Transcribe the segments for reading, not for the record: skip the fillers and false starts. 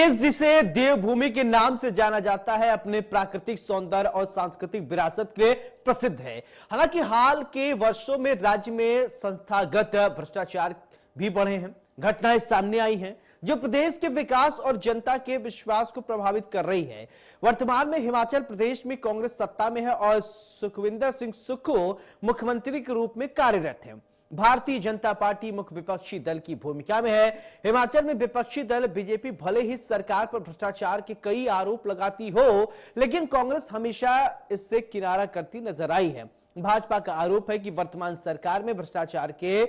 प्रदेश जिसे देवभूमि के नाम से जाना जाता है, अपने प्राकृतिक सौंदर्य और सांस्कृतिक विरासत के लिए प्रसिद्ध है। हालांकि हाल के वर्षों में राज्य में संस्थागत भ्रष्टाचार भी बढ़े हैं। घटनाएं सामने आई हैं जो प्रदेश के विकास और जनता के विश्वास को प्रभावित कर रही है। वर्तमान में हिमाचल प्रदेश में कांग्रेस सत्ता में है और सुखविंदर सिंह सुक्खू मुख्यमंत्री के रूप में कार्यरत हैं। भारतीय जनता पार्टी मुख्य विपक्षी दल की भूमिका में है। हिमाचल में विपक्षी दल बीजेपी भले ही सरकार पर भ्रष्टाचार के कई आरोप लगाती हो, लेकिन कांग्रेस हमेशा इससे किनारा करती नजर आई है। भाजपा का आरोप है कि वर्तमान सरकार में भ्रष्टाचार के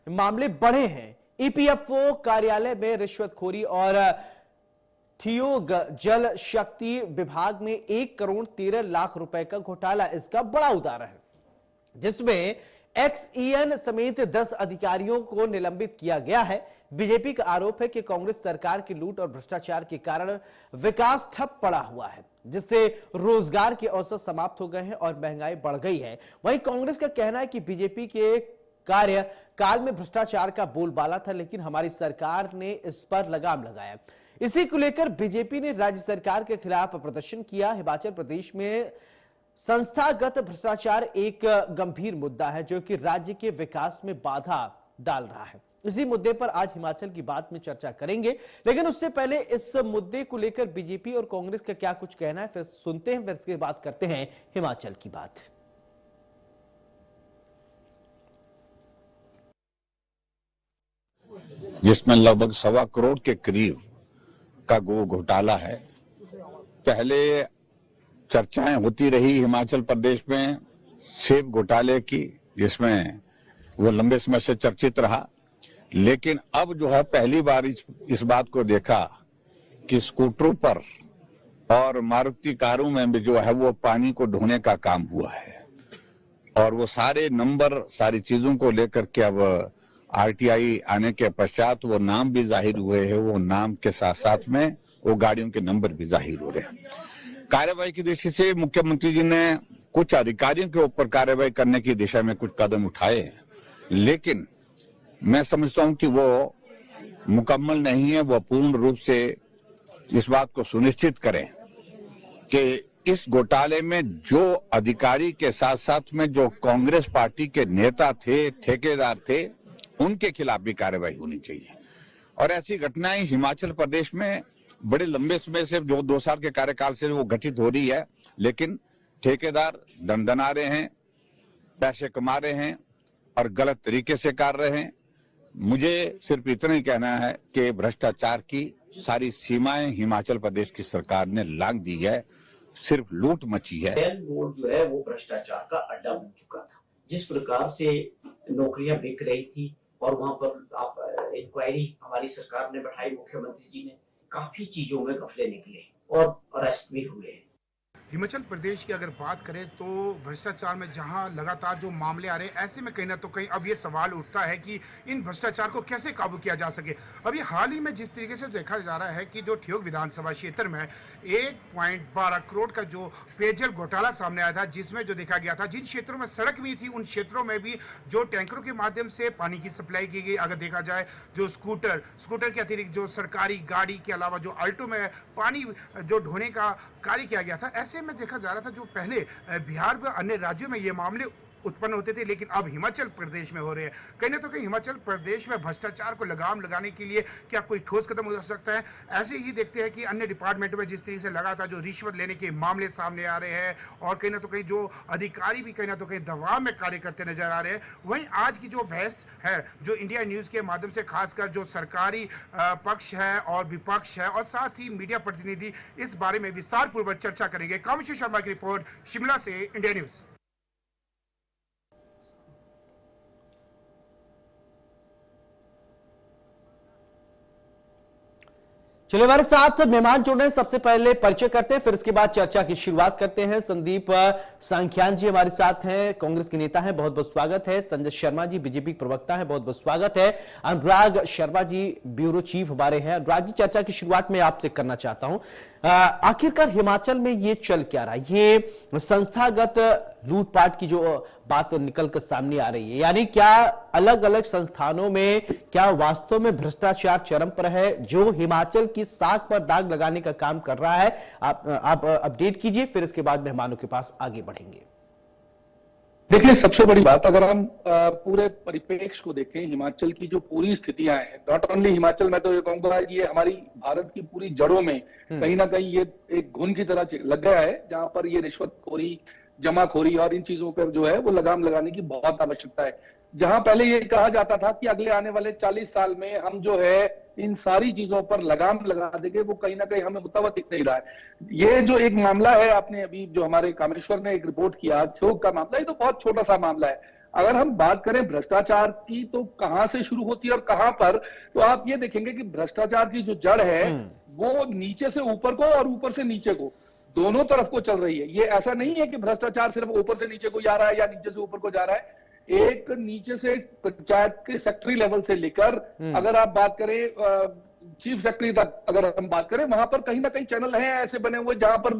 मामले बढ़े हैं। ईपीएफओ कार्यालय में रिश्वतखोरी और थियोग जल शक्ति विभाग में 1 करोड़ 13 लाख रुपए का घोटाला इसका बड़ा उदाहरण है, जिसमें एक्सईएन समेत 10 अधिकारियों को निलंबित किया गया है। बीजेपी का आरोप है कि कांग्रेस सरकार की लूट और भ्रष्टाचार के कारण विकास ठप पड़ा हुआ है, जिससे रोजगार के अवसर समाप्त हो गए हैं और महंगाई बढ़ गई है। वहीं कांग्रेस का कहना है कि बीजेपी के कार्यकाल में भ्रष्टाचार का बोलबाला था, लेकिन हमारी सरकार ने इस पर लगाम लगाया। इसी को लेकर बीजेपी ने राज्य सरकार के खिलाफ प्रदर्शन किया। हिमाचल प्रदेश में संस्थागत भ्रष्टाचार एक गंभीर मुद्दा है जो कि राज्य के विकास में बाधा डाल रहा है। इसी मुद्दे पर आज हिमाचल की बात में चर्चा करेंगे, लेकिन उससे पहले इस मुद्दे को लेकर बीजेपी और कांग्रेस का क्या कुछ कहना है, फिर सुनते हैं, फिर इसके बाद करते हैं हिमाचल की बात। जिसमें लगभग 1.25 करोड़ के करीब का घोटाला है। पहले चर्चाएं होती रही हिमाचल प्रदेश में सेब घोटाले की, जिसमें वो लंबे समय से चर्चित रहा, लेकिन अब जो है पहली बार इस बात को देखा कि स्कूटरों पर और मारुति कारों में भी जो है वो पानी को ढोने का काम हुआ है। और वो सारे नंबर, सारी चीजों को लेकर के अब आरटीआई आने के पश्चात वो नाम भी जाहिर हुए हैं, वो नाम के साथ साथ में वो गाड़ियों के नंबर भी जाहिर हो रहे हैं। कार्यवाही की दृष्टि से मुख्यमंत्री जी ने कुछ अधिकारियों के ऊपर कार्यवाही करने की दिशा में कुछ कदम उठाए हैं, लेकिन मैं समझता हूं कि वो मुकम्मल नहीं है। वो पूर्ण रूप से इस बात को सुनिश्चित करें कि इस घोटाले में जो अधिकारी के साथ साथ में जो कांग्रेस पार्टी के नेता थे, ठेकेदार थे, उनके खिलाफ भी कार्रवाई होनी चाहिए। और ऐसी घटनाएं हिमाचल प्रदेश में बड़े लंबे समय से, जो 2 साल के कार्यकाल से वो घटित हो रही है, लेकिन ठेकेदार दंडना रहे हैं, पैसे कमा रहे हैं और गलत तरीके से कर रहे हैं। मुझे सिर्फ इतना ही कहना है कि भ्रष्टाचार की सारी सीमाएं हिमाचल प्रदेश की सरकार ने लांघ दी है, सिर्फ लूट मची है। रोड जो है वो भ्रष्टाचार का अड्डा बन चुका था। जिस प्रकार से नौकरियां बिक रही थी और वहां पर आप इंक्वायरी हमारी सरकार ने बैठाई, मुख्यमंत्री जी ने, काफी चीजों में घपले निकले और अरेस्ट भी हुए। हिमाचल प्रदेश की अगर बात करें तो भ्रष्टाचार में जहां लगातार जो मामले आ रहे हैं, ऐसे में कहीं ना तो कहीं अब ये सवाल उठता है कि इन भ्रष्टाचार को कैसे काबू किया जा सके। अभी हाल ही में जिस तरीके से देखा जा रहा है कि जो ठियोग विधानसभा क्षेत्र में 1.12 करोड़ का जो पेयजल घोटाला सामने आया था, जिसमें जो देखा गया था जिन क्षेत्रों में सड़क भी थी उन क्षेत्रों में भी जो टैंकरों के माध्यम से पानी की सप्लाई की गई। अगर देखा जाए जो स्कूटर के अतिरिक्त जो सरकारी गाड़ी के अलावा जो अल्टो में पानी जो ढोने का कार्य किया गया था, ऐसे में देखा जा रहा था जो पहले बिहार व अन्य राज्यों में ये मामले उत्पन्न होते थे, लेकिन अब हिमाचल प्रदेश में हो रहे हैं। कहीं ना तो कहीं हिमाचल प्रदेश में भ्रष्टाचार को लगाम लगाने के लिए क्या कोई ठोस कदम हो सकता है? ऐसे ही देखते हैं कि अन्य डिपार्टमेंट में जिस तरीके से लगातार जो रिश्वत लेने के मामले सामने आ रहे हैं और कहीं ना तो कहीं जो अधिकारी भी कहीं ना तो कहीं दबाव में कार्य करते नजर आ रहे हैं। वहीं आज की जो बहस है, जो इंडिया न्यूज के माध्यम से खासकर जो सरकारी पक्ष है और विपक्ष है और साथ ही मीडिया प्रतिनिधि इस बारे में विस्तार पूर्वक चर्चा करेंगे। कामेश्वर शर्मा की रिपोर्ट शिमला से, इंडिया न्यूज। चलिए हमारे साथ मेहमान जुड़ रहे हैं, सबसे पहले परिचय करते हैं, फिर इसके बाद चर्चा की शुरुआत करते हैं। संदीप सांख्यान जी हमारे साथ हैं, कांग्रेस के नेता हैं, बहुत बहुत स्वागत है। संजय शर्मा जी बीजेपी प्रवक्ता हैं, बहुत बहुत स्वागत है। अनुराग शर्मा जी ब्यूरो चीफ हमारे हैं। अनुराग जी, चर्चा की शुरुआत में आपसे करना चाहता हूं, आखिरकार हिमाचल में ये चल क्या रहा है? ये संस्थागत लूटपाट की जो बात निकल कर सामने आ रही है, यानी क्या अलग अलग संस्थानों में क्या वास्तव में भ्रष्टाचार चरम पर है जो हिमाचल की साख पर दाग लगाने का काम कर रहा है? आप अपडेट कीजिए, फिर इसके बाद मेहमानों के पास आगे बढ़ेंगे। देखिए, सबसे बड़ी बात, अगर हम पूरे परिप्रेक्ष्य को देखें, हिमाचल की जो पूरी स्थितियां हैं, नॉट ओनली हिमाचल, मैं तो ये कहूंगा ये हमारी भारत की पूरी जड़ों में कहीं ना कहीं ये एक घुन की तरह लग गया है, जहां पर ये रिश्वतखोरी, जमाखोरी और इन चीजों पर जो है वो लगाम लगाने की बहुत आवश्यकता है। जहां पहले ये कहा जाता था कि अगले आने वाले 40 साल में हम जो है इन सारी चीजों पर लगाम लगा देंगे, वो कहीं ना कहीं हमें मुतवत दिख नहीं रहा है। ये जो एक मामला है, आपने अभी जो हमारे कामेश्वर ने एक रिपोर्ट किया, क्षोभ का मामला, ये तो बहुत छोटा सा मामला है। अगर हम बात करें भ्रष्टाचार की तो कहां से शुरू होती है और कहां पर, तो आप ये देखेंगे कि भ्रष्टाचार की जो जड़ है वो नीचे से ऊपर को और ऊपर से नीचे को, दोनों तरफ को चल रही है। ये ऐसा नहीं है कि भ्रष्टाचार सिर्फ ऊपर से नीचे को जा रहा है या नीचे से ऊपर को जा रहा है। एक नीचे से पंचायत के सेक्रेटरी लेवल से लेकर अगर आप बात करें चीफ सेक्रेटरी तक, अगर हम बात करें, वहां पर कहीं ना कहीं चैनल हैं ऐसे बने हुए जहां पर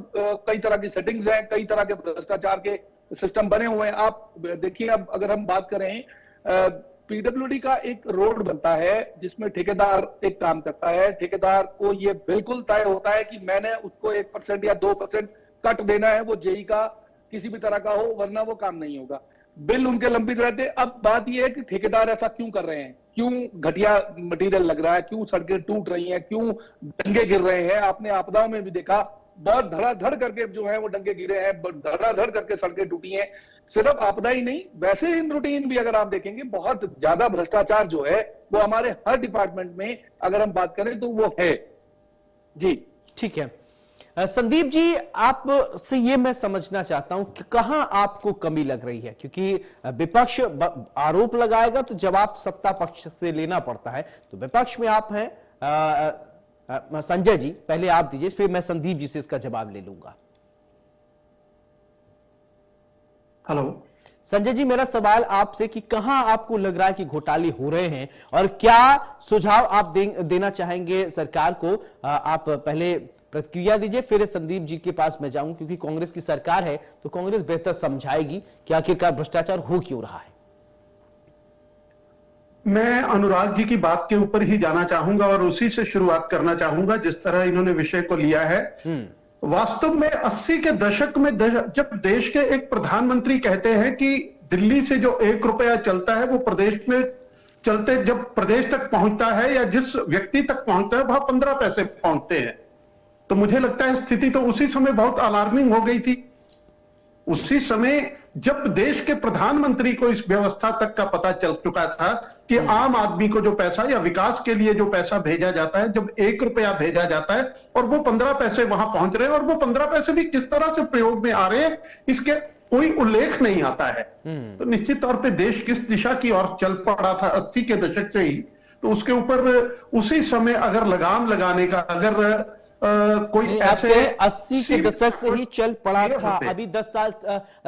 कई तरह की सेटिंग्स हैं, कई तरह के भ्रष्टाचार के सिस्टम बने हुए हैं। आप देखिए, अब अगर हम बात करें, पीडब्ल्यूडी का एक रोड बनता है जिसमें ठेकेदार एक काम करता है। ठेकेदार को ये बिल्कुल तय होता है कि मैंने उसको 1% या 2% कट देना है, वो जेई का किसी भी तरह का हो, वरना वो काम नहीं होगा। बिल उनके लंबित रहते। अब बात यह है कि ठेकेदार ऐसा क्यों कर रहे हैं, क्यों घटिया मटेरियल लग रहा है, क्यों सड़कें टूट रही हैं, क्यों डंगे गिर रहे हैं। आपने आपदाओं में भी देखा, बहुत धड़ाधड़ करके जो है वो डंगे गिरे हैं, धड़ाधड़ करके सड़कें टूटी हैं। सिर्फ आपदा ही नहीं, वैसे इन रूटीन भी अगर आप देखेंगे, बहुत ज्यादा भ्रष्टाचार जो है वो हमारे हर डिपार्टमेंट में अगर हम बात करें तो वो है जी। ठीक है संदीप जी, आप से ये मैं समझना चाहता हूं कि कहां आपको कमी लग रही है, क्योंकि विपक्ष आरोप लगाएगा तो जवाब सत्ता पक्ष से लेना पड़ता है। तो विपक्ष में आप हैं, संजय जी पहले आप दीजिए, फिर मैं संदीप जी से इसका जवाब ले लूंगा। हेलो संजय जी, मेरा सवाल आपसे कि कहां आपको लग रहा है कि घोटाले हो रहे हैं और क्या सुझाव आप देना चाहेंगे सरकार को? आप पहले प्रतिक्रिया दीजिए, फिर संदीप जी के पास मैं जाऊंगा, क्योंकि कांग्रेस की सरकार है तो कांग्रेस बेहतर समझाएगी कि आखिरकार भ्रष्टाचार हो क्यों रहा है। मैं अनुराग जी की बात के ऊपर ही जाना चाहूंगा और उसी से शुरुआत करना चाहूंगा जिस तरह इन्होंने विषय को लिया है। वास्तव में 80 के दशक में जब देश के एक प्रधानमंत्री कहते हैं कि दिल्ली से जो 1 रुपया चलता है वो प्रदेश में चलते जब प्रदेश तक पहुंचता है या जिस व्यक्ति तक पहुंचता है वहां 15 पैसे पहुंचते हैं, तो मुझे लगता है स्थिति तो उसी समय बहुत अलार्मिंग हो गई थी। उसी समय जब देश के प्रधानमंत्री को इस व्यवस्था तक का पता चल चुका था कि आम आदमी को जो पैसा या विकास के लिए जो पैसा भेजा जाता है, जब 1 रुपया भेजा जाता है और वो 15 पैसे वहां पहुंच रहे हैं, और वो 15 पैसे भी किस तरह से प्रयोग में आ रहे हैं इसके कोई उल्लेख नहीं आता है। तो निश्चित तौर पे देश किस दिशा की ओर चल पड़ा था 80 के दशक से ही, तो उसके ऊपर उसी समय अगर लगाम लगाने का अगर कोई ऐसे 80 के दशक से ही चल पड़ा था, अभी 10 साल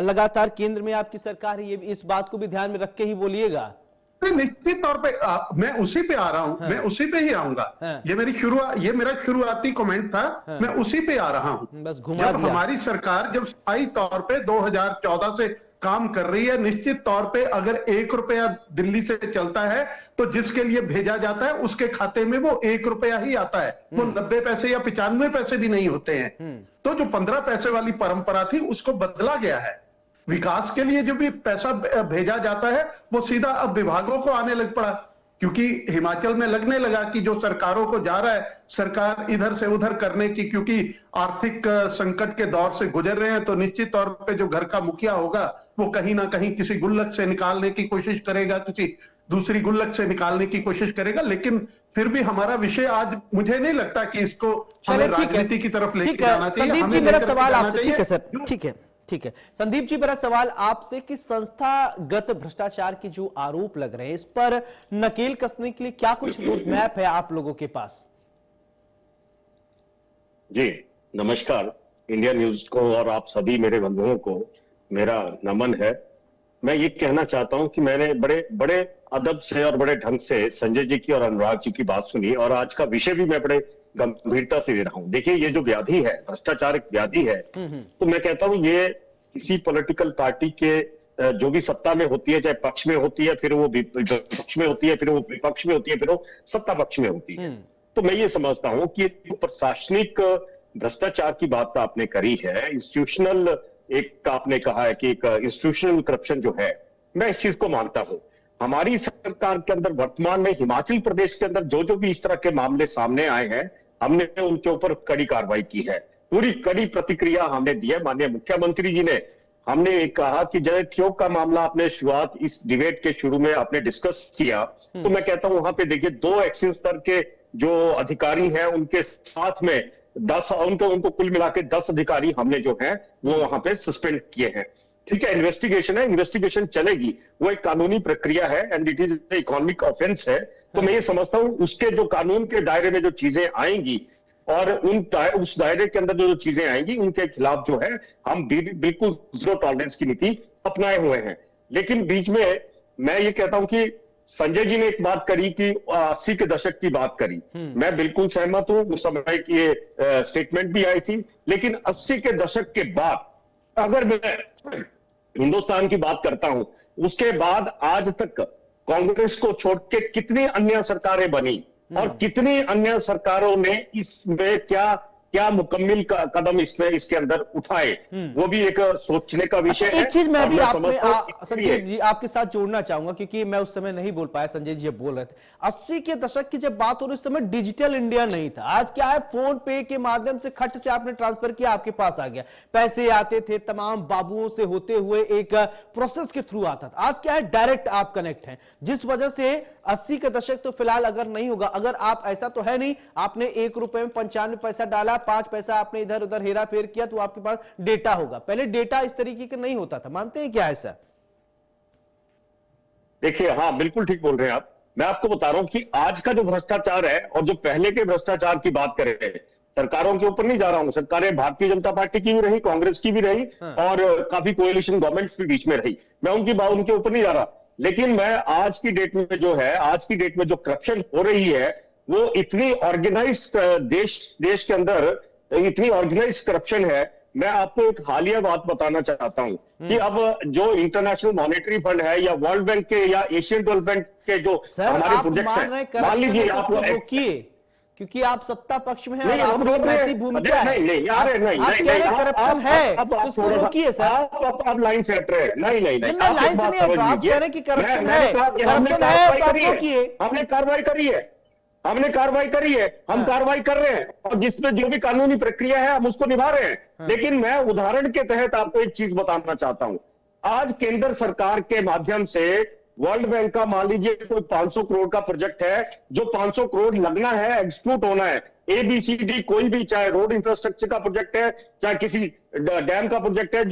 लगातार केंद्र में आपकी सरकार है, ये इस बात को भी ध्यान में रख के ही बोलिएगा। निश्चित तौर पे मैं उसी पे आ रहा हूं। हाँ। मैं उसी पे ही आऊंगा। हाँ। ये मेरा शुरुआती कमेंट था। हाँ। मैं उसी पे आ रहा हूं। बस घुमा जब हमारी सरकार जब स्थायी तौर पे 2014 से काम कर रही है, निश्चित तौर पे अगर 1 रुपया दिल्ली से चलता है तो जिसके लिए भेजा जाता है उसके खाते में वो 1 रुपया ही आता है, वो 90 पैसे या 95 पैसे भी नहीं होते हैं। तो जो 15 पैसे वाली परंपरा थी उसको बदला गया है। विकास के लिए जो भी पैसा भेजा जाता है वो सीधा अब विभागों को आने लग पड़ा, क्योंकि हिमाचल में लगने लगा कि जो सरकारों को जा रहा है सरकार इधर से उधर करने की, क्योंकि आर्थिक संकट के दौर से गुजर रहे हैं, तो निश्चित तौर पे जो घर का मुखिया होगा वो कहीं ना कहीं किसी गुल्लक से निकालने की कोशिश करेगा, किसी दूसरी गुल्लक से निकालने की कोशिश करेगा। लेकिन फिर भी हमारा विषय आज मुझे नहीं लगता कि इसको हमें राजनीति की तरफ लेके जाना चाहिए। संदीप जी, मेरा सवाल आपसे, ठीक है सर, ठीक है संदीप जी, मेरा सवाल आपसे कि संस्थागत भ्रष्टाचार के जो आरोप लग रहे हैं इस पर नकेल कसने के लिए क्या कुछ रोड मैप है आप लोगों के पास? जी नमस्कार, इंडिया न्यूज को और आप सभी मेरे बंधुओं को मेरा नमन है। मैं ये कहना चाहता हूं कि मैंने बड़े अदब से और बड़े ढंग से संजय जी की और अनुराग जी की बात सुनी, और आज का विषय भी मैं बड़े गंभीरता से ले रहा हूं। देखिए, ये जो व्याधि है, भ्रष्टाचार एक व्याधि है, तो मैं कहता हूं ये किसी पॉलिटिकल पार्टी के जो भी सत्ता में होती है, चाहे पक्ष में होती है, फिर वो विपक्ष में होती है, फिर वो विपक्ष में होती है, फिर वो सत्ता पक्ष में होती है। तो मैं ये समझता हूं कि प्रशासनिक भ्रष्टाचार की बात तो आपने करी है, इंस्टीट्यूशनल एक आपने कहा है कि एक इंस्टीट्यूशनल करप्शन जो है, मैं इस चीज को मानता हूं। हमारी सरकार के अंदर वर्तमान में हिमाचल प्रदेश के अंदर जो जो भी इस तरह के मामले सामने आए हैं, हमने उनके ऊपर कड़ी कार्रवाई की है, पूरी कड़ी प्रतिक्रिया हमने दी है। माननीय मुख्यमंत्री जी ने हमने एक कहा कि जय ठियोग का मामला आपने शुरुआत इस डिबेट के शुरू में आपने डिस्कस किया, तो मैं कहता हूं वहां पे देखिए 2 एक्शन स्तर के जो अधिकारी हैं उनके साथ में 10 उनको कुल मिला के 10 अधिकारी हमने जो है वो वहां पे सस्पेंड किए हैं। ठीक है, इन्वेस्टिगेशन है, इन्वेस्टिगेशन चलेगी, वो एक कानूनी प्रक्रिया है and it is economic offence है। तो मैं ये समझता हूं उसके जो कानून के दायरे में जो चीजें आएंगी और उस दायरे के अंदर जो चीजें आएंगी उनके खिलाफ जो है हम बिल्कुल जीरो टॉलरेंस की नीति अपनाए हुए हैं। लेकिन बीच में मैं ये कहता हूं कि संजय जी ने एक बात करी कि 80 के दशक की बात करी, मैं बिल्कुल सहमत हूं, उस समय की ये स्टेटमेंट भी आई थी। लेकिन 80 के दशक के बाद अगर मैं हिंदुस्तान की बात करता हूं, उसके बाद आज तक कांग्रेस को छोड़ के कितनी अन्य सरकारें बनी और कितनी अन्य सरकारों ने इसमें क्या मुकम्मल कदम इसके अंदर उठाए, वो भी एक सोचने का विषय है। एक चीज मैं भी समझता संदीप जी आपके साथ जोड़ना चाहूंगा, क्योंकि मैं उस समय नहीं बोल पाया, संजय जी बोल रहे थे 80 के दशक की जब बात हो रही, उस समय डिजिटल इंडिया नहीं था। आज क्या है, फोन पे के माध्यम से खट से आपने ट्रांसफर किया, आपके पास आ गया, पैसे आते थे, तमाम बाबुओं से होते हुए एक प्रोसेस के थ्रू आता था। आज क्या है, डायरेक्ट आप कनेक्ट हैं, जिस वजह से 80 के दशक तो फिलहाल अगर नहीं होगा, अगर आप ऐसा तो है नहीं आपने 1 रुपए में 95 पैसा डाला, 5 पैसा आपने इधर उधर हेरा फेर किया तो आपके पास डेटा होगा। पहले डेटा इस तरीके का नहीं होता था, मानते हैं क्या ऐसा? देखिए, हाँ बिल्कुल ठीक बोल रहे हैं आप। मैं आपको बता रहा हूं कि आज का जो भ्रष्टाचार है और जो पहले के भ्रष्टाचार की बात करें, सरकारों के ऊपर नहीं जा रहा हूं, सरकारें भारतीय जनता पार्टी की भी रही, कांग्रेस की भी रही और काफी कोएलिशन गवर्नमेंट्स भी बीच में रही, मैं उनके ऊपर नहीं जा रहा। लेकिन मैं आज की डेट में जो करप्शन हो रही है वो इतनी ऑर्गेनाइज्ड देश के अंदर इतनी ऑर्गेनाइज्ड करप्शन है। मैं आपको एक हालिया बात बताना चाहता हूं कि अब जो इंटरनेशनल मॉनेटरी फंड है या वर्ल्ड बैंक के या एशियन डेवलपमेंट के जो हमारे प्रोजेक्ट्स हैं, मान लीजिए आप रोकिए, क्योंकि आप सत्ता पक्ष में हैं, नहीं, आपकी महती भूमिका है। नहीं, करप्शन है, उसको रोकिए सर। आप लाइन से हट रहे हैं। नहीं, लाइन से नहीं हट रहा, आप कह रहे हैं कि करप्शन है, करप्शन है, आप रोकिए। हमने कार्रवाई करी है, हम कार्रवाई कर रहे हैं और जिसमें जो भी कानूनी प्रक्रिया है हम उसको निभा रहे हैं। लेकिन मैं उदाहरण के तहत आपको एक चीज बताना चाहता हूं। आज केंद्र सरकार के माध्यम से वर्ल्ड बैंक का मान लीजिए कोई 500 करोड़ का प्रोजेक्ट है, जो 500 करोड़ लगना है, एग्जीक्यूट होना है, ABCD कोई भी, चाहे रोड इंफ्रास्ट्रक्चर का प्रोजेक्ट है, चाहे किसी डैम का प्रोजेक्ट है,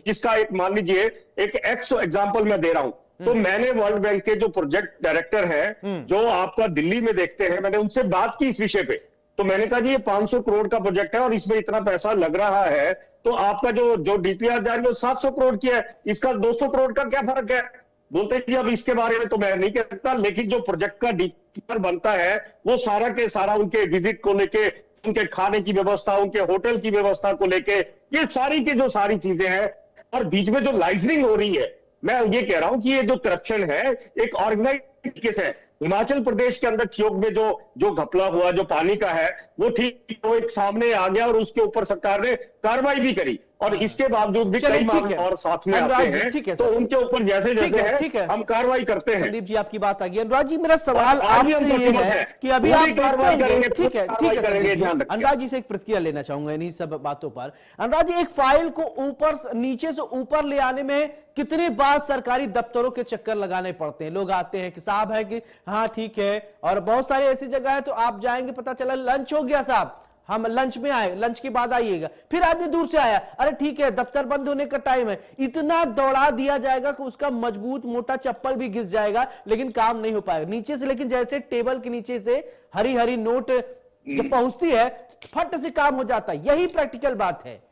जिसका एक मान लीजिए एक एक्स एग्जांपल मैं दे रहा हूं, तो मैंने वर्ल्ड बैंक के जो प्रोजेक्ट डायरेक्टर है जो आपका दिल्ली में देखते हैं, मैंने उनसे बात की इस विषय पे। तो मैंने कहा जी ये 500 करोड़ का प्रोजेक्ट है और इसमें इतना पैसा लग रहा है, तो आपका जो DPR जारी है 700 करोड़ की है, इसका 200 करोड़ का क्या फर्क है? बोलते हैं कि अब इसके बारे में तो मैं नहीं कह सकता, लेकिन जो प्रोजेक्ट का DPR बनता है वो सारा के सारा उनके विजिट को लेके, उनके खाने की व्यवस्था, उनके होटल की व्यवस्था को लेके, ये सारी की जो सारी चीजें हैं, और बीच में जो लाइजनिंग हो रही है, मैं ये कह रहा हूं कि ये जो करप्शन है एक ऑर्गेनाइज्ड तरीके से है। हिमाचल प्रदेश के अंदर ठियोग में जो घपला हुआ, जो पानी का है, वो ठीक वो एक सामने आ गया और उसके ऊपर सरकार ने कार्रवाई भी करी, और इसके बावजूद भी कई मामले और साथ में आते हैं, तो उनके ऊपर जैसे जैसे है हम कार्रवाई करते हैं। संदीप जी आपकी बात आ गई। अनुराग जी मेरा सवाल आपसे ये है कि अभी आप कार्रवाई करेंगे, ठीक है अनुराग जी से एक प्रतिक्रिया लेना चाहूंगा इन्हीं सब बातों पर। अनुराग जी, एक फाइल को ऊपर नीचे से ऊपर ले आने में कितनी बार सरकारी दफ्तरों के चक्कर लगाने पड़ते हैं? लोग आते हैं कि साहब है कि हाँ ठीक है, और बहुत सारी ऐसी जगह है तो आप जाएंगे, पता चला लंच हो गया साहब, हम लंच में आए, लंच के बाद आइएगा, फिर आदमी दूर से आया, अरे ठीक है दफ्तर बंद होने का टाइम है, इतना दौड़ा दिया जाएगा कि उसका मजबूत मोटा चप्पल भी घिस जाएगा लेकिन काम नहीं हो पाएगा नीचे से। लेकिन जैसे टेबल के नीचे से हरी हरी नोट जब पहुंचती है फट से काम हो जाता है, यही प्रैक्टिकल बात है।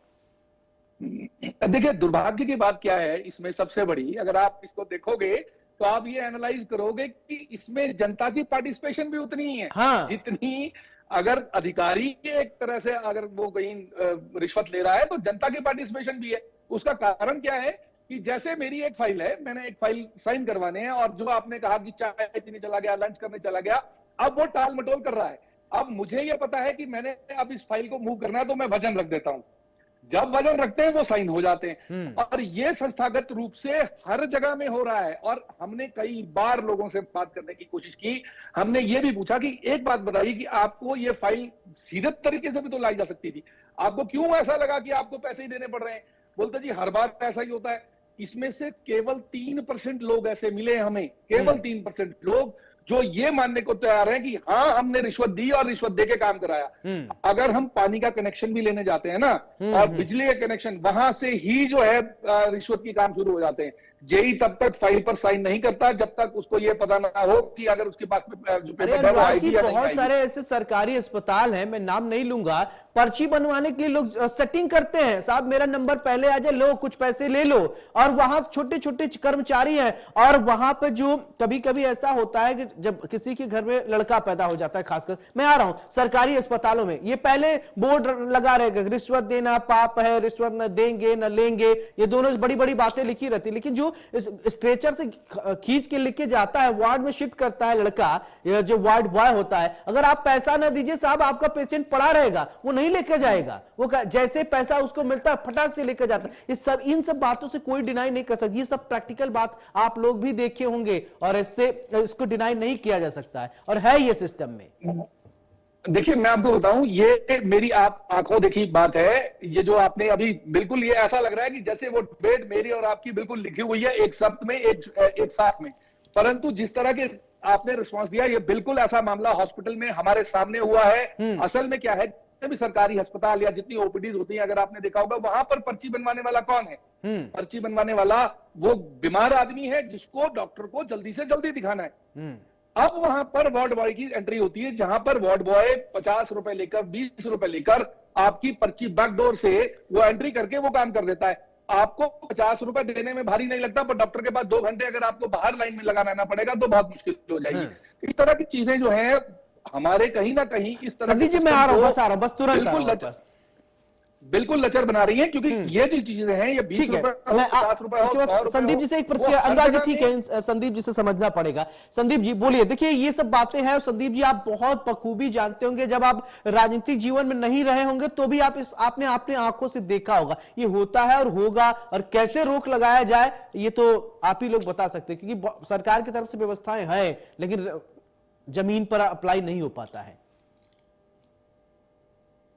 देखिए, दुर्भाग्य की बात क्या है इसमें सबसे बड़ी, अगर आप इसको देखोगे तो आप ये एनालाइज करोगे कि इसमें जनता की पार्टिसिपेशन भी उतनी ही है जितनी, अगर अधिकारी एक तरह से अगर वो कहीं रिश्वत ले रहा है तो जनता की पार्टिसिपेशन भी है। उसका कारण क्या है कि जैसे मेरी एक फाइल है, मैंने एक फाइल साइन करवाने हैं, और जो आपने कहा कि चाय पीने चला गया, लंच करने चला गया, अब वो टाल मटोल कर रहा है। अब मुझे ये पता है कि मैंने अब इस फाइल को मूव करना है, तो मैं वजन रख देता हूं। जब वजन रखते हैं वो साइन हो जाते हैं, और ये संस्थागत रूप से हर जगह में हो रहा है। और हमने कई बार लोगों से बात करने की कोशिश की, हमने ये भी पूछा कि एक बात बताइए कि आपको ये फाइल सीधे तरीके से भी तो लाई जा सकती थी, आपको क्यों ऐसा लगा कि आपको पैसे ही देने पड़ रहे हैं? बोलते जी हर बार ऐसा ही होता है। इसमें से केवल 3% लोग ऐसे मिले हमें, केवल 3% लोग जो ये मानने को तैयार हैं कि हाँ हमने रिश्वत दी और रिश्वत देके काम कराया। अगर हम पानी का कनेक्शन भी लेने जाते हैं ना, और बिजली का कनेक्शन, वहां से ही जो है रिश्वत की काम शुरू हो जाते हैं। जेई तब तक फाइल पर साइन नहीं करता जब तक उसको ये पता ना हो कि अगर उसके पास में जो पेपर है वो आएगी या नहीं बहुत आएगी। सारे ऐसे सरकारी अस्पताल हैं, मैं नाम नहीं लूंगा, पर्ची बनवाने के लिए लोग सेटिंग करते हैं, साहब मेरा नंबर पहले आ जाए, लो कुछ पैसे ले लो, और वहां छोटे छोटे कर्मचारी हैं। और वहां पे जो कभी कभी ऐसा होता है कि जब किसी के घर में लड़का पैदा हो जाता है, खासकर मैं आ रहा हूं सरकारी अस्पतालों में, ये पहले बोर्ड लगा रहेगा, रिश्वत देना पाप है, रिश्वत न देंगे न लेंगे, ये दोनों बड़ी बड़ी बातें लिखी रहती। लेकिन जो स्ट्रेचर से खींच के लेके जाता है, वार्ड में शिफ्ट करता है लड़का, जो वार्ड बॉय होता है, अगर आप पैसा ना दीजिए साहब आपका पेशेंट पड़ा रहेगा, वो नहीं लेके जाएगा, वो जैसे पैसा उसको मिलता है फटाक से लेकर जाता है। इन सब बातों से कोई डिनाई नहीं कर सकती, ये सब प्रैक्टिकल बात आप लोग भी देखे होंगे, और इसको डिनाई नहीं किया जा सकता है, और है ये सिस्टम में। देखिए मैं आपको बताऊं, ये मेरी आप आंखों देखी बात है। ये जो आपने अभी बिल्कुल, ये ऐसा लग रहा है कि जैसे वो डिबेट मेरी और आपकी बिल्कुल लिखी हुई है एक शब्द में, एक साथ में, परंतु जिस तरह के आपने रिस्पांस दिया, ये बिल्कुल ऐसा मामला हॉस्पिटल में हमारे सामने हुआ है। असल में क्या है, भी सरकारी अस्पताल या जितनी ओपीडीज होती हैं, अगर आपने देखा होगा, वहां पर पर्ची बनवाने वाला कौन है? पर्ची बनवाने वाला वो बीमार आदमी है जिसको डॉक्टर को जल्दी से जल्दी दिखाना है। अब वहां पर वार्ड बॉय की एंट्री होती है, जहां पर वार्ड बॉय 50 रुपए लेकर, 20 रुपए लेकर आपकी पर्ची बैकडोर से वो एंट्री करके वो काम कर देता है। आपको 50 रुपए देने में भारी नहीं लगता, पर डॉक्टर के पास 2 घंटे अगर आपको बाहर लाइन में लगा रहना पड़ेगा तो बहुत मुश्किल हो जाएगी। इस तरह की चीजें जो है हमारे कहीं ना कहीं इस तरह, संदीप जी मैं आ रहा हूं, बस तुरंत बिल्कुल लचर बना रही है, क्योंकि ये जो चीजें हैं, ये 20 रुपए, 50 रुपए। संदीप जी से एक प्रतिक्रिया, अनुराग जी ठीक है, संदीप जी से समझना पड़ेगा। संदीप जी बोलिए, देखिए ये सब बातें हैं, संदीप जी आप बहुत बखूबी जानते होंगे, जब आप राजनीतिक जीवन में नहीं रहे होंगे तो भी आपने अपने आंखों से देखा होगा, ये होता है और होगा, और कैसे रोक लगाया जाए ये तो आप ही लोग बता सकते हैं, क्योंकि सरकार की तरफ से व्यवस्थाएं हैं लेकिन जमीन पर अप्लाई नहीं हो पाता है।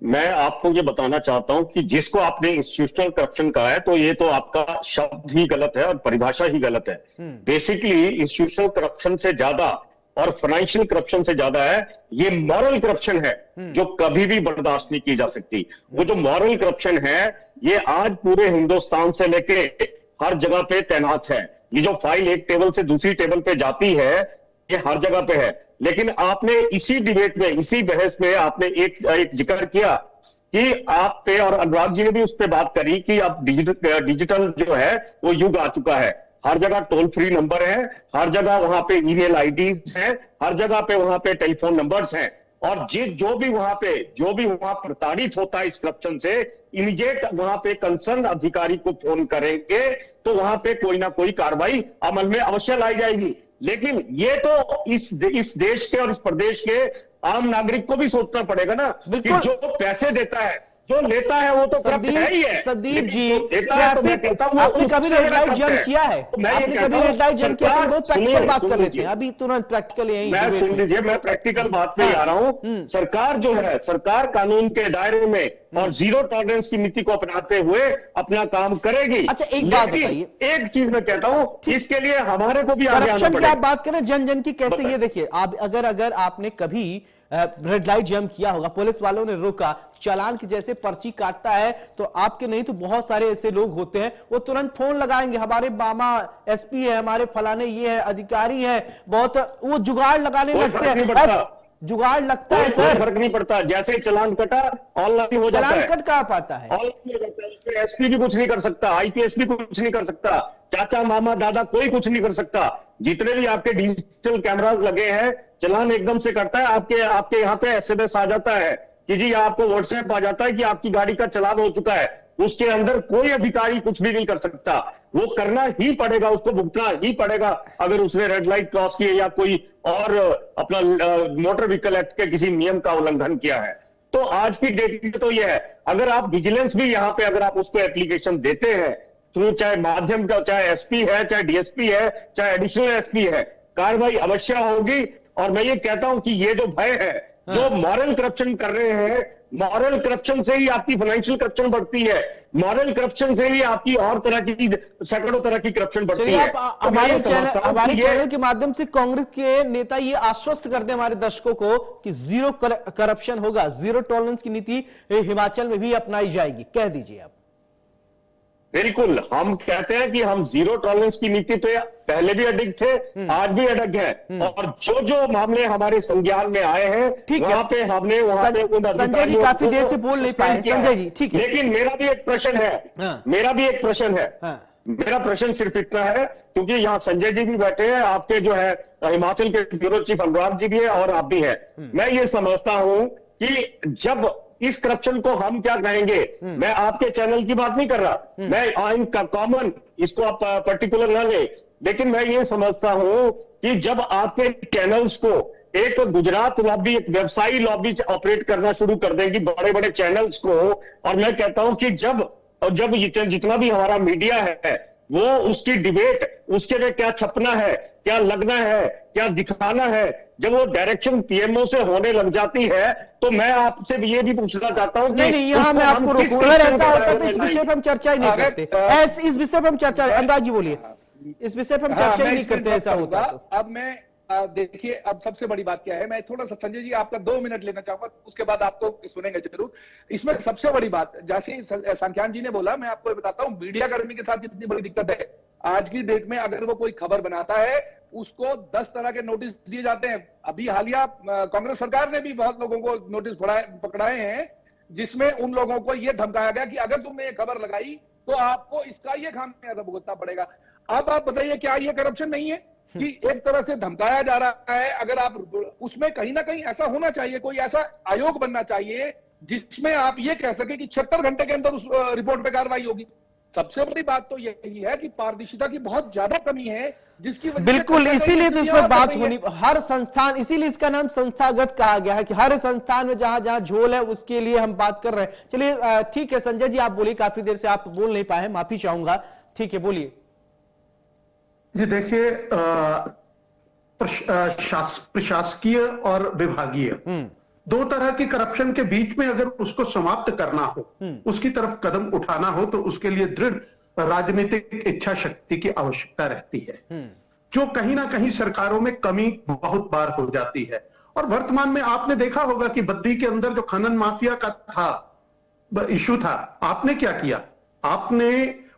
मैं आपको ये बताना चाहता हूं कि जिसको आपने इंस्टीट्यूशनल करप्शन कहा है, तो ये तो आपका शब्द ही गलत है और परिभाषा ही गलत है। बेसिकली इंस्टीट्यूशनल करप्शन से ज्यादा और फाइनेंशियल करप्शन से ज्यादा है ये मॉरल करप्शन है, जो कभी भी बर्दाश्त नहीं की जा सकती। वो जो मॉरल करप्शन है ये आज पूरे हिंदुस्तान से लेके हर जगह पे तैनात है। ये जो फाइल एक टेबल से दूसरी टेबल पे जाती है ये हर जगह पे है। लेकिन आपने इसी डिबेट में, इसी बहस में आपने एक जिक्र किया कि आप पे, और अनुराग जी ने भी उस पर बात करी कि अब डिजिटल जो है वो युग आ चुका है। हर जगह टोल फ्री नंबर है, हर जगह वहां पे ईमेल आईडीज हैं, हर जगह पे वहां पे टेलीफोन नंबर्स हैं, और जो भी वहां प्रताड़ित होता है इस करप्शन से, इमीडिएट वहां पे कंसर्न अधिकारी को फोन करेंगे तो वहां पे कोई ना कोई कार्रवाई अमल में अवश्य लाई जाएगी। लेकिन ये तो इस देश के और इस प्रदेश के आम नागरिक को भी सोचना पड़ेगा ना कि जो पैसे देता है, जो लेता है वो तो करप्ट है ही है। संदीप जी, ट्रैफिक आपने कभी रेड लाइट जंप किया है? आपने कभी रेड लाइट जंप किया? चलिए बहुत प्रैक्टिकल बात कर लेते हैं, अभी तुरंत प्रैक्टिकल यही। मैं सुन लीजिए, मैं प्रैक्टिकल बात पे आ रहा हूं। सरकार जो है, सरकार कानून के दायरे में और जीरो टॉलरेंस की नीति को अपनाते हुए अपना काम करेगी। अच्छा एक बात बताइए, एक चीज मैं कहता हूं, इसके लिए हमारे को भी आगे आना करप्शन की पड़ेगा। आप बात करें, जन जन की कैसे, ये देखिए आप अगर आपने कभी रेड लाइट जंप किया होगा, पुलिस वालों ने रोका, चालान की जैसे पर्ची काटता है तो आपके नहीं तो बहुत सारे ऐसे लोग होते हैं वो तुरंत फोन लगाएंगे, हमारे मामा एसपी है, हमारे फलाने ये है, अधिकारी है, बहुत वो जुगाड़ लगाने लगते हैं। जुगाड़ लगता है सर, फर्क नहीं पड़ता, जैसे चालान कटा ऑनलाइन हो जाता है। चालान कट कहां पाता है? ऑनलाइन हो जाता है, उसमें एसपी भी कुछ नहीं कर सकता, आईपीएस भी कुछ नहीं कर सकता, चाचा मामा दादा कोई कुछ नहीं कर सकता। जितने भी आपके डिजिटल कैमरास लगे हैं, चालान एकदम से करता है। आपके यहाँ पे एसएमएस आ जाता है कि जी आपको व्हाट्सएप आ जाता है कि आपकी गाड़ी का चालान हो चुका है। उसके अंदर कोई अधिकारी कुछ भी नहीं कर सकता, वो करना ही पड़ेगा, उसको भुगतना ही पड़ेगा अगर उसने रेड लाइट क्रॉस किया या कोई और अपना मोटर व्हीकल एक्ट के किसी नियम का उल्लंघन किया है। तो आज की डेट में तो यह है, अगर आप विजिलेंस भी यहां पे अगर आप उसको एप्लीकेशन देते हैं थ्रू चाहे माध्यम का, चाहे एसपी है, चाहे डीएसपी है, चाहे एडिशनल एसपी है, कार्रवाई अवश्य होगी। और मैं ये कहता हूं कि ये जो भय है, जो मॉरल करप्शन कर रहे हैं, मॉरल करप्शन से ही आपकी फाइनेंशियल करप्शन बढ़ती है, मॉरल करप्शन से ही आपकी और तरह की सैकड़ों तरह की करप्शन बढ़ती चलिए, है। आप तो मैं हमारे ये समझता हूं हमारे कि ये- चैनल के माध्यम से कांग्रेस के नेता ये आश्वस्त करते हैं हमारे दर्शकों को कि जीरो करप्शन होगा, जीरो टॉलरेंस की नीति हिमाचल में भी अपनाई जाएगी, कह दीजिए आप। बिल्कुल, हम कहते हैं कि हम जीरो टॉलरेंस की नीति पे पहले भी अडिग थे, आज भी अडिग है, और जो जो मामले हमारे संज्ञान में आए हैं ठीक है। वहां पे हमने वहां पे उन संजय जी अधिकारियों काफी को देर से बोल नहीं पाए। सस्पेंड किया संजय है। जी, ठीक है। लेकिन मेरा भी एक प्रश्न है, हाँ। मेरा भी एक प्रश्न है, हाँ। मेरा प्रश्न सिर्फ इतना है, क्योंकि यहाँ संजय जी भी बैठे हैं, आपके जो है हिमाचल के ब्यूरो चीफ अनुराग जी भी है और आप भी हैं। मैं ये समझता हूं कि जब इस करप्शन को हम क्या कहेंगे, मैं आपके चैनल की बात नहीं कर रहा, मैं इनका कॉमन, इसको आप पर्टिकुलर ना ले, लेकिन मैं ये समझता हूं कि जब आपके चैनल्स को एक गुजरात लॉबी, एक व्यवसायी लॉबी ऑपरेट करना शुरू कर देगी बड़े बड़े चैनल्स को, और मैं कहता हूं कि जब जितना भी हमारा मीडिया है वो उसकी डिबेट, उसके लिए क्या छपना है, क्या लगना है, क्या दिखाना है, जब वो डायरेक्शन पीएमओ से होने लग जाती है, तो मैं आपसे ये भी पूछना चाहता हूं कि नहीं, यहाँ मैं आपको रोकूं। अगर ऐसा होता तो इस विषय पर हम चर्चा ही नहीं करते। इस विषय पर हम चर्चा, अनुराग जी बोलिए, इस विषय पर हम चर्चा ही नहीं करते, ऐसा होता तो। अब मैं देखिए, अब सबसे बड़ी बात क्या है, मैं थोड़ा सा संजय जी आपका 2 मिनट लेना चाहूंगा, उसके बाद आपको सुनेंगे जरूर। इसमें सबसे बड़ी बात, जैसे संख्यान जी ने बोला, मैं आपको बताता हूँ मीडिया कर्मी के साथ कितनी बड़ी दिक्कत है। आज की डेट में अगर वो कोई खबर बनाता है, उसको 10 तरह के नोटिस दिए जाते हैं। अभी हालिया कांग्रेस सरकार ने भी बहुत लोगों को नोटिस पकड़ाए हैं, जिसमें उन लोगों को यह धमकाया गया कि अगर तुमने ये खबर लगाई तो आपको इसका ये खामियाजा भुगतना पड़ेगा। अब आप बताइए, क्या ये करप्शन नहीं है कि एक तरह से धमकाया जा रहा है? अगर आप उसमें कहीं ना कहीं ऐसा होना चाहिए, कोई ऐसा आयोग बनना चाहिए जिसमें आप ये कह सके कि 76 घंटे के अंदर उस रिपोर्ट पे कार्रवाई होगी। सबसे बड़ी बात तो यही है कि पारदर्शिता की बहुत ज्यादा कमी है, जिसकी वजह से बिल्कुल, इसीलिए तो इस पर चीजें बात हो रही होनी, हैं। हर संस्थान, इसीलिए इसका नाम संस्थागत कहा गया है कि हर संस्थान में जहां जहां झोल है उसके लिए हम बात कर रहे हैं। चलिए ठीक है, संजय जी आप बोलिए, काफी देर से आप बोल नहीं पाए, माफी चाहूंगा। ठीक है, बोलिए। ये देखिए, प्रशासकीय और विभागीय दो तरह की करप्शन के बीच में अगर उसको समाप्त करना हो, उसकी तरफ कदम उठाना हो, तो उसके लिए दृढ़ राजनीतिक इच्छा शक्ति की आवश्यकता रहती है, जो कहीं ना कहीं सरकारों में कमी बहुत बार हो जाती है। और वर्तमान में आपने देखा होगा कि बद्दी के अंदर जो खनन माफिया का था, इशू था, आपने क्या किया? आपने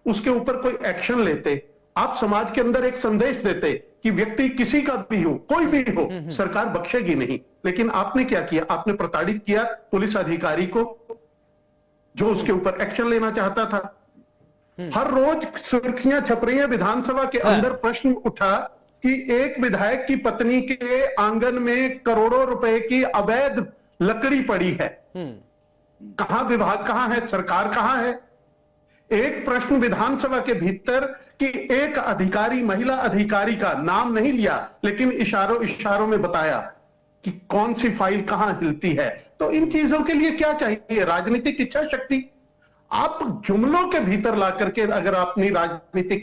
उसके ऊपर कोई एक्शन लेते, आप समाज के अंदर एक संदेश देते कि व्यक्ति किसी का भी हो, कोई भी हो, सरकार बख्शेगी नहीं। लेकिन आपने क्या किया? आपने प्रताड़ित किया पुलिस अधिकारी को जो उसके ऊपर एक्शन लेना चाहता था। हर रोज सुर्खियां छप रही हैं, विधानसभा के अंदर प्रश्न उठा कि एक विधायक की पत्नी के आंगन में करोड़ों रुपए की अवैध लकड़ी पड़ी है। कहां विभाग, कहां है सरकार, कहां है? एक प्रश्न विधानसभा के भीतर कि एक अधिकारी, महिला अधिकारी का नाम नहीं लिया, लेकिन इशारों इशारों में बताया कि कौन सी फाइल कहां हिलती है। तो इन चीजों के लिए क्या चाहिए? राजनीतिक इच्छा शक्ति। आप जुमलों के भीतर ला करके अगर अपनी राजनीतिक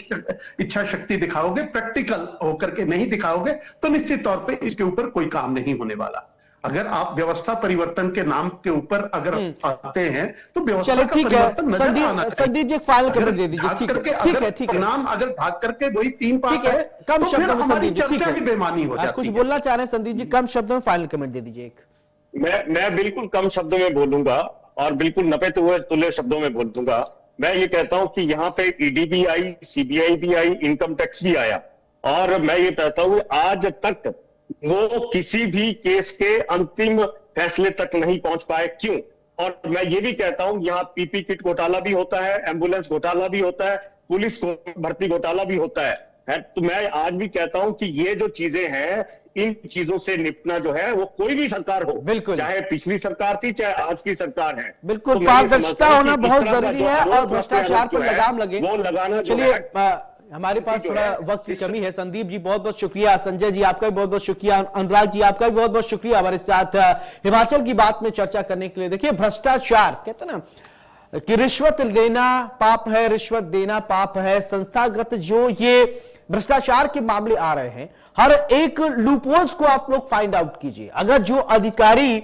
इच्छा शक्ति दिखाओगे, प्रैक्टिकल होकर के नहीं दिखाओगे, तो निश्चित तौर पे इसके ऊपर कोई काम नहीं होने वाला। अगर आप व्यवस्था परिवर्तन के नाम के ऊपर अगर आते हैं तो व्यवस्था चलिए का ठीक परिवर्तन है, नजर आना चाहिए। संदीप जी एक फाइनल अगर कमेंट दे दीजिए। भाग ठीक करके है, ठीक अगर है, ठीक है, परिणाम अगर भाग करके वही 3 पास ठीक है, है, कम तो फिर शब्दों में हमारी संदीप जी, ठीक चर्चा भी है, बेमानी हो आप जाती कुछ है। बोलना चाह रहे हैं संदीप जी, कम शब्दों में फाइनल कमेंट दे दीजिए एक। मैं बिल्कुल कम शब्दों में बोलूंगा और बिल्कुल नपे तुल्य शब्दों में बोलूंगा। मैं ये कहता हूं कि यहाँ पे ईडी भी आई, सीबीआई भी आई, इनकम टैक्स भी आया, और मैं ये कहता हूं आज तक वो किसी भी केस के अंतिम फैसले तक नहीं पहुंच पाए। क्यों? और मैं ये भी कहता हूं यहाँ पीपी किट घोटाला भी होता है, एम्बुलेंस घोटाला भी होता है, पुलिस भर्ती घोटाला भी होता है। तो मैं आज भी कहता हूं कि ये जो चीजें हैं इन चीजों से निपटना जो है वो कोई भी सरकार हो, बिल्कुल। चाहे पिछली सरकार थी चाहे आज की सरकार है, बिल्कुल, तो मैं ये पारदर्शिता समझता हूं होना कि इस बहुत तरह का जरूरी जो है आरोप और भ्रष्टाचार पर जो है, लगाम लगे। वो लगाना जो चलिए, है, हमारे पास जो थोड़ा है, वक्त की कमी है। संदीप जी बहुत बहुत शुक्रिया, संजय जी आपका भी बहुत बहुत शुक्रिया, अनुराग जी आपका भी बहुत बहुत शुक्रिया हमारे साथ हिमाचल की बात में चर्चा करने के लिए। देखिए, भ्रष्टाचार कहते हैं ना कि रिश्वत लेना पाप है, रिश्वत देना पाप है। संस्थागत जो ये भ्रष्टाचार के मामले आ रहे हैं, हर एक लूपहोल्स को आप लोग फाइंड आउट कीजिए। अगर जो अधिकारी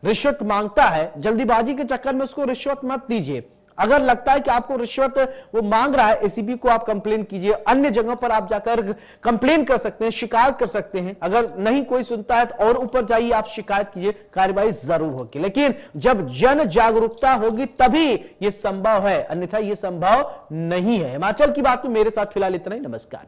रिश्वत मांगता है, जल्दीबाजी के चक्कर में उसको रिश्वत मत दीजिए। अगर लगता है कि आपको रिश्वत वो मांग रहा है, एसीपी को आप कंप्लेन कीजिए, अन्य जगहों पर आप जाकर कंप्लेन कर सकते हैं, शिकायत कर सकते हैं। अगर नहीं कोई सुनता है तो और ऊपर जाइए, आप शिकायत कीजिए, कार्रवाई जरूर होगी। लेकिन जब जन जागरूकता होगी तभी यह संभव है, अन्यथा यह संभव नहीं है। हिमाचल की बात में मेरे साथ फिलहाल इतना ही। नमस्कार।